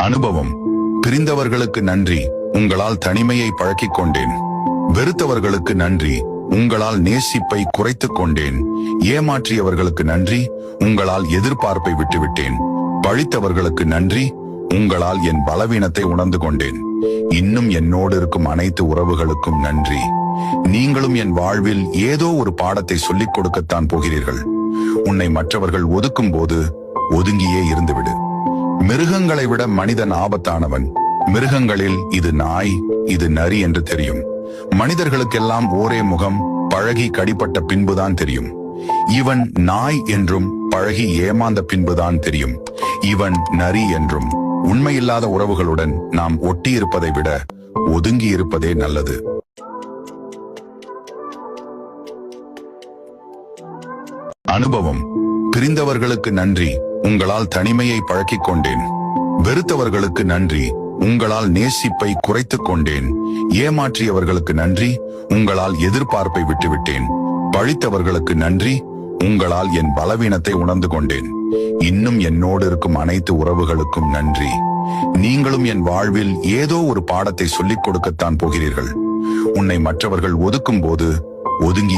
அனுபவம். பிரிந்தவர்களுக்கு நன்றி, உங்களால் தனிமையை பழக்கிக் கொண்டேன். வெறுத்தவர்களுக்கு நன்றி, உங்களால் நேசிப்பை குறைத்துக் கொண்டேன். ஏமாற்றியவர்களுக்கு நன்றி, உங்களால் எதிர்பார்ப்பை விட்டுவிட்டேன். பழித்தவர்களுக்கு நன்றி, உங்களால் என் பலவீனத்தை உணர்ந்து கொண்டேன். இன்னும் என்னோடு இருக்கும் அனைத்து உறவுகளுக்கும் நன்றி. நீங்களும் என் வாழ்வில் ஏதோ ஒரு பாடத்தை சொல்லிக் கொடுக்கத்தான் போகிறீர்கள். உன்னை மற்றவர்கள் ஒதுக்கும் போது ஒதுங்கியே இருந்துவிடு. மிருகங்களை விட மனிதன் ஆபத்தானவன். மிருகங்களில் இது நாய், இது நரி என்று தெரியும். மனிதர்களுக்கெல்லாம் ஒரே முகம், பழகி கடிப்பட்ட பின்புதான் தெரியும். இவன் நாய் என்றும் பழகி ஏமாந்த பின்புதான் தெரியும். இவன் நரி என்றும். உண்மையில்லாத உறவுகளுடன் நாம் ஒட்டியிருப்பதை விட ஒதுங்கி இருப்பதே நல்லது. அனுபவம். பிரிந்தவர்களுக்கு நன்றி, உங்களால் தனிமையை பழக்கிக் கொண்டேன். வெறுத்தவர்களுக்கு நன்றி, உங்களால் நேசிப்பை குறைத்துக் கொண்டேன். ஏமாற்றியவர்களுக்கு நன்றி, உங்களால் எதிர்பார்ப்பை விட்டுவிட்டேன். பழித்தவர்களுக்கு நன்றி, உங்களால் என் பலவீனத்தை உணர்ந்து கொண்டேன். இன்னும் என்னோடு இருக்கும் அனைத்து உறவுகளுக்கும் நன்றி. நீங்களும் என் வாழ்வில் ஏதோ ஒரு பாடத்தை சொல்லிக் கொடுக்கத்தான் போகிறீர்கள். உன்னை மற்றவர்கள் ஒதுக்கும் போது ஒதுங்கி